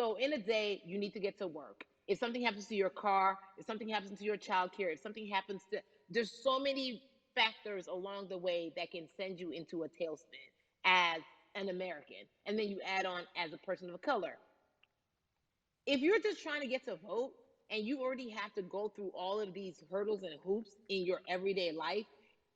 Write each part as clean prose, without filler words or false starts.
So in a day, you need to get to work. If something happens to your car, if something happens to your child care, if something happens to, there's so many factors along the way that can send you into a tailspin as an American. And then you add on as a person of color. If you're just trying to get to vote and you already have to go through all of these hurdles and hoops in your everyday life,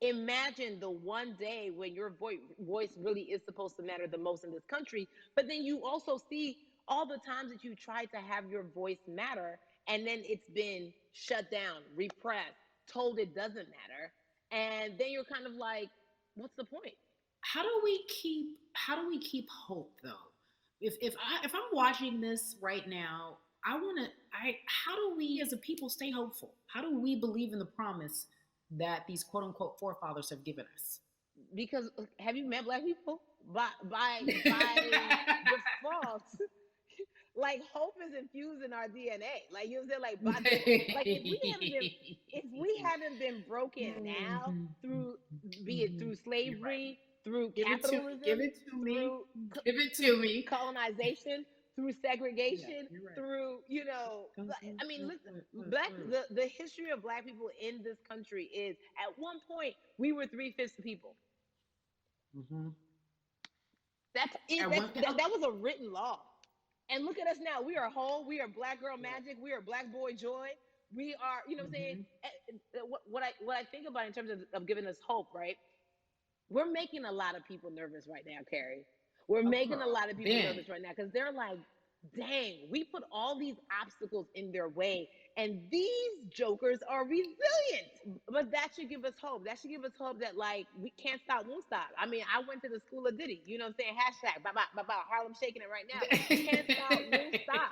imagine the one day when your voice really is supposed to matter the most in this country. But then you also see all the times that you tried to have your voice matter and then it's been shut down, repressed, told it doesn't matter. And then you're kind of like, what's the point? How do we keep hope though? If I'm watching this right now, I want to I how do we as a people stay hopeful? How do we believe in the promise that these quote unquote forefathers have given us? Because have you met black people? By default, like hope is infused in our DNA. Like you know what I'm saying? Like by the like if we haven't been broken now through, be it through You're right. slavery, through Give capitalism, it to me. through Give it through to me. colonization, through Yeah, segregation, you're right. through I mean, listen, the history of black people in this country is at one point we were 3/5 the people. Mm-hmm. That's it. At one, That was a written law. And look at us now. We are whole. We are black girl magic. We are black boy joy. We are, you know what I'm saying? mm-hmm. What I think about in terms of giving us hope, right? We're making a lot of people nervous right now, Carrie. We're Oh, making a girl, lot of people Ben. nervous right now because they're like, dang, we put all these obstacles in their way, and these jokers are resilient. But that should give us hope. That should give us hope that like we can't stop, won't stop. I mean, I went to the school of Diddy. You know what I'm saying? Hashtag, Harlem shaking it right now. Can't stop, won't stop.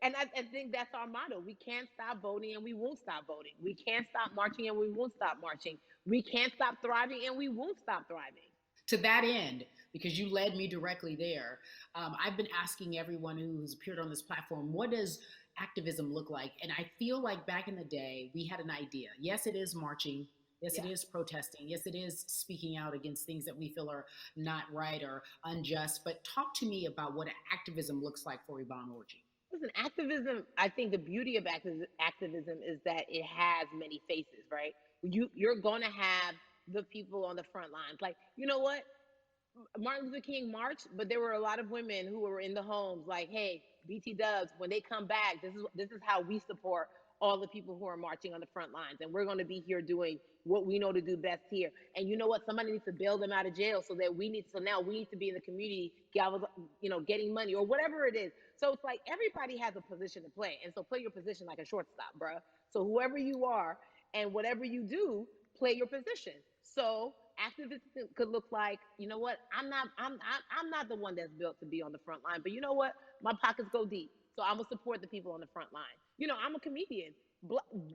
And I think that's our motto. We can't stop voting and we won't stop voting. We can't stop marching and we won't stop marching. We can't stop thriving and we won't stop thriving. To that end, because you led me directly there, I've been asking everyone who's appeared on this platform, what does activism look like? And I feel like back in the day, we had an idea. Yes, it is marching. Yes, it Yeah. is protesting. Yes, it is speaking out against things that we feel are not right or unjust. But talk to me about what activism looks like for Yvonne Orji. Listen, activism, I think the beauty of activism is that it has many faces, right? You're going to have the people on the front lines. Like, you know what? Martin Luther King marched, but there were a lot of women who were in the homes like, hey, BT Dubs, when they come back, this is how we support all the people who are marching on the front lines. And we're going to be here doing what we know to do best here. And you know what? Somebody needs to bail them out of jail so now we need to be in the community, getting money or whatever it is. So it's like everybody has a position to play. And so play your position like a shortstop, bruh. So whoever you are and whatever you do, play your position. So activism could look like, you know what? I'm not the one that's built to be on the front line, but you know what? My pockets go deep, so I'm gonna support the people on the front line. I'm a comedian.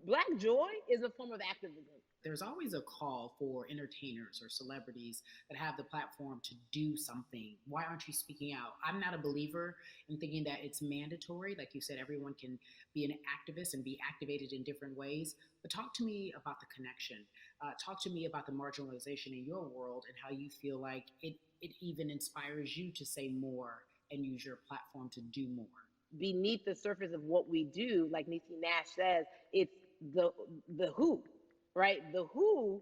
Black joy is a form of activism. There's always a call for entertainers or celebrities that have the platform to do something. Why aren't you speaking out? I'm not a believer in thinking that it's mandatory. Like you said, everyone can be an activist and be activated in different ways. But talk to me about the connection. Talk to me about the marginalization in your world and how you feel like it even inspires you to say more and use your platform to do more. Beneath the surface of what we do, like Niecy Nash says, it's the the who, right? The who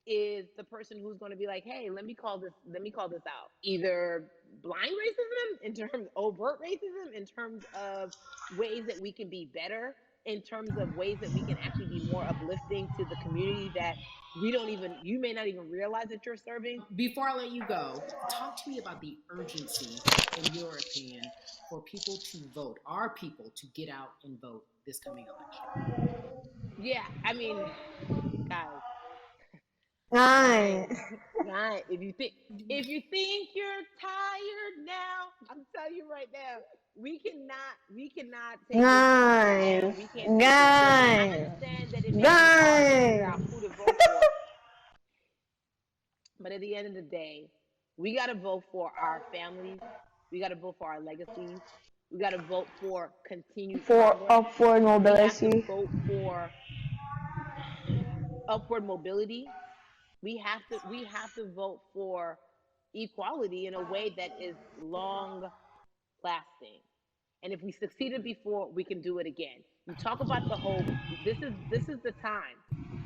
is the person who's going to be like, hey, let me call this out. Either blind racism in terms overt racism in terms of ways that we can be better, in terms of ways that we can actually be more uplifting to the community that you may not even realize that you're serving. Before I let you go, talk to me about the urgency, in your opinion, for people to vote, our people to get out and vote this coming election. Yeah, I mean, guys, Right. guys, guys, if you think you're tired now, I'm telling you right now, we cannot take this anymore. Guys. We can't take it. Listen, I Guys. understand that it may be hard to figure out Guys. who to vote for, but at the end of the day, we got to vote for our families. We got to vote for our legacies. We got to vote for continued For progress. upward We have to mobility. vote for upward mobility. We have to vote for equality in a way that is long lasting. And if we succeeded before, we can do it again. You talk about the hope. This is the time.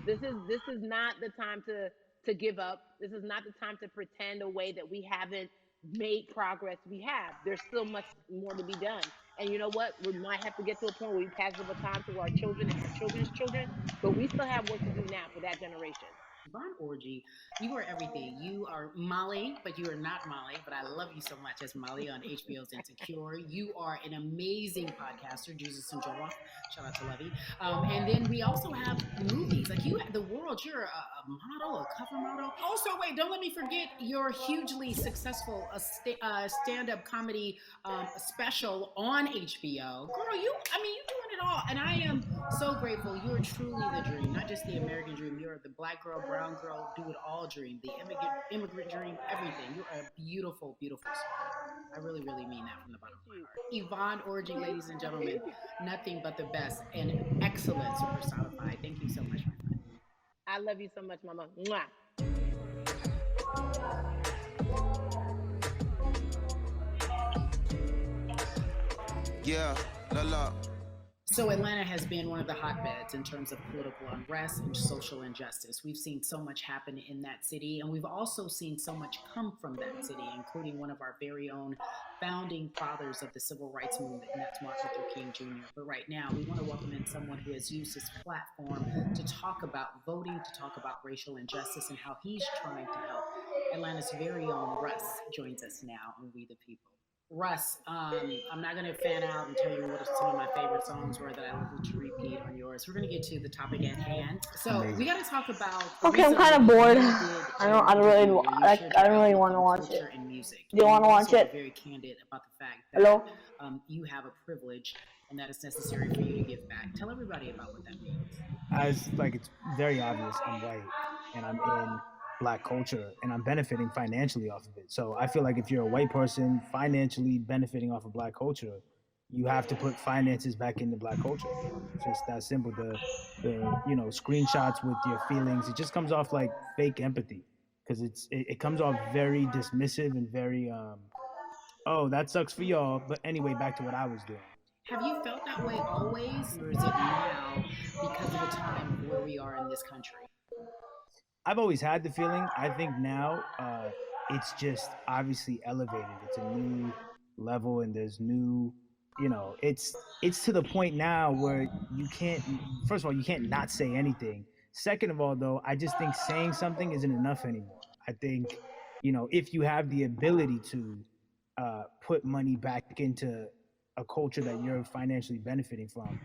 This is not the time to give up. This is not the time to pretend away that we haven't made progress. We have. There's still much more to be done. And you know what? We might have to get to a point where we pass the baton to our children and our children's children, but we still have work to do now for that generation. Yvonne Orgy, you are everything. You are Molly, but you are not Molly. But I love you so much as Molly on HBO's Insecure. You are an amazing podcaster, Jesus and Joel. Shout out to Lovey. And then we also have movies. Like you, the world. You're a model, a cover model. Also, wait, don't let me forget your hugely successful stand-up comedy special on HBO. Girl, I mean, you're doing it all, and I am so grateful. You are truly the dream, not just the American dream. You're the black girl, brown girl, do it all dream, the immigrant dream, everything. You're a beautiful, beautiful soul. I really, really mean that from the bottom Thank of my you. heart. Yvonne Orgy, ladies and gentlemen, nothing but the best and excellence personified. Thank you so much, my friend. I love you so much, Mama. Mwah. Yeah, la la. So, Atlanta has been one of the hotbeds in terms of political unrest and social injustice. We've seen so much happen in that city, and we've also seen so much come from that city, including one of our very own founding fathers of the civil rights movement, and that's Martin Luther King Jr. But right now, we want to welcome in someone who has used his platform to talk about voting, to talk about racial injustice, and how he's trying to help. Atlanta's very own Russ joins us now on We the People. Russ, I'm not going to fan out and tell you what some of my favorite songs were that I listened to repeat on yours. We're going to get to the topic at hand. So we Amazing. got to talk about Okay, I'm kind recently of bored. you did I an don't really, interview where you like, shared I your don't really outlook want to on watch it. culture and music. Do you And want you to watch also were it? very candid about the fact that Hello? you have a privilege and that it's necessary for you to give back. Tell everybody about what that means. As like it's very obvious, I'm white and I'm in black culture and I'm benefiting financially off of it. So I feel like if you're a white person financially benefiting off of black culture, you have to put finances back into black culture. It's just that simple. The screenshots with your feelings, it just comes off like fake empathy because it comes off very dismissive and very oh, that sucks for y'all. But anyway, back to what I was doing. Have you felt that way always, or is it now because of the time of where we are in this country? I've always had the feeling. I think now it's just obviously elevated. It's a new level, and there's new. It's to the point now where you can't. First of all, you can't not say anything. Second of all, though, I just think saying something isn't enough anymore. I think if you have the ability to put money back into a culture that you're financially benefiting from,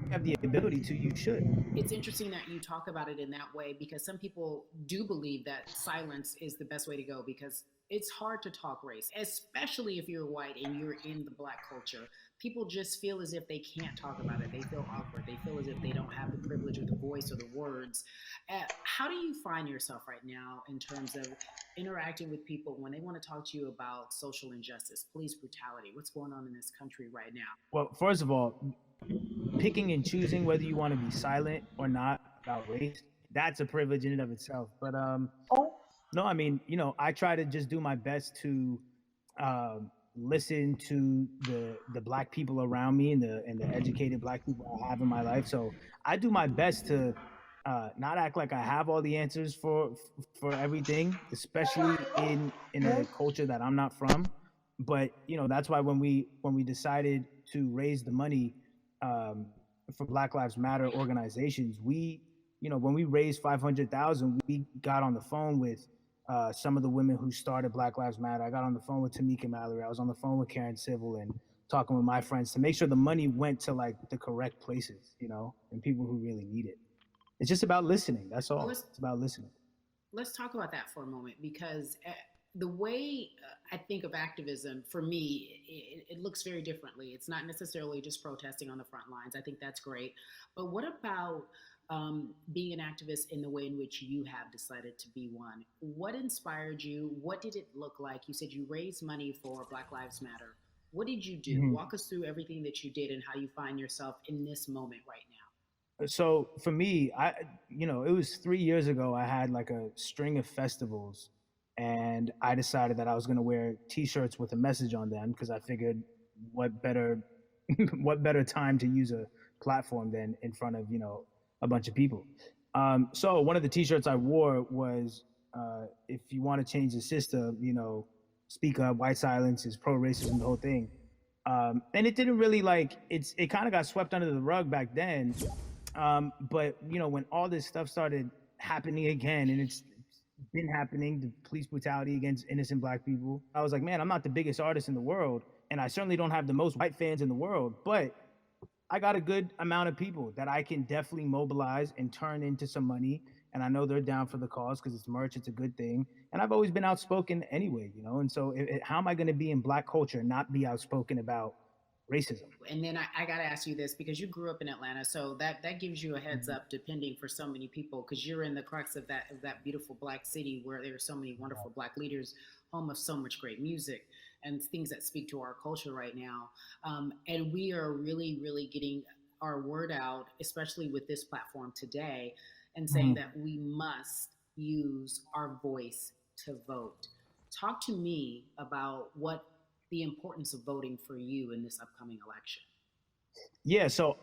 you have the ability to. You should. It's interesting that you talk about it in that way because some people do believe that silence is the best way to go because it's hard to talk race, especially if you're white and you're in the black culture. People just feel as if they can't talk about it. They feel awkward. They feel as if they don't have the privilege or the voice or the words. How do you find yourself right now in terms of interacting with people when they want to talk to you about social injustice, police brutality? What's going on in this country right now? Well, first of all, picking and choosing whether you want to be silent or not about race, that's a privilege in and of itself. But Oh, no, I mean, I try to just do my best to listen to the black people around me and the educated black people I have in my life. So I do my best to not act like I have all the answers for everything, especially in a culture that I'm not from. But that's why when we decided to raise the money um, for Black Lives Matter organizations, when we raised 500,000, we got on the phone with some of the women who started Black Lives Matter. I got on the phone with Tamika Mallory. I was on the phone with Karen Civil and talking with my friends to make sure the money went to like the correct places, and people who really need it. It's just about listening. That's all. It's about listening. Let's talk about that for a moment because the way I think of activism for me, it looks very differently. It's not necessarily just protesting on the front lines. I think that's great. But what about being an activist in the way in which you have decided to be one? What inspired you? What did it look like? You said you raised money for Black Lives Matter. What did you do? Mhm. Walk us through everything that you did and how you find yourself in this moment right now. So for me, it was 3 years ago. I had like a string of festivals, and I decided that I was going to wear T-shirts with a message on them because I figured, what better what better time to use a platform than in front of a bunch of people. So one of the T-shirts I wore was, if you want to change the system, speak up, white silence is pro racism, the whole thing. And it didn't really it kind of got swept under the rug back then. But when all this stuff started happening again, and it's been happening, the police brutality against innocent black people, I was like, man, I'm not the biggest artist in the world, and I certainly don't have the most white fans in the world, but I got a good amount of people that I can definitely mobilize and turn into some money. And I know they're down for the cause because it's merch, it's a good thing. And I've always been outspoken anyway, And so, how am I going to be in black culture and not be outspoken about racism? And then I got to ask you this, because you grew up in Atlanta, so that gives you a heads up, depending for so many people, because you're in the crux of that beautiful black city where there are so many wonderful black leaders, home of so much great music and things that speak to our culture right now. And we are really, really getting our word out, especially with this platform today, and saying that we must use our voice to vote. Talk to me about what the importance of voting for you in this upcoming election. Yeah, so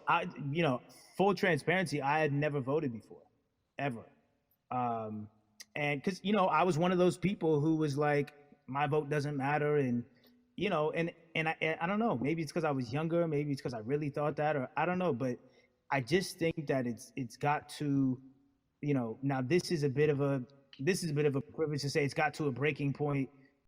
full transparency, I had never voted before, ever. And because, I was one of those people who was like, my vote doesn't matter. And, I don't know, maybe it's because I was younger, maybe it's because I really thought that, or I don't know, but I just think that it's got to, now this is a bit of a privilege to say, it's got to a breaking point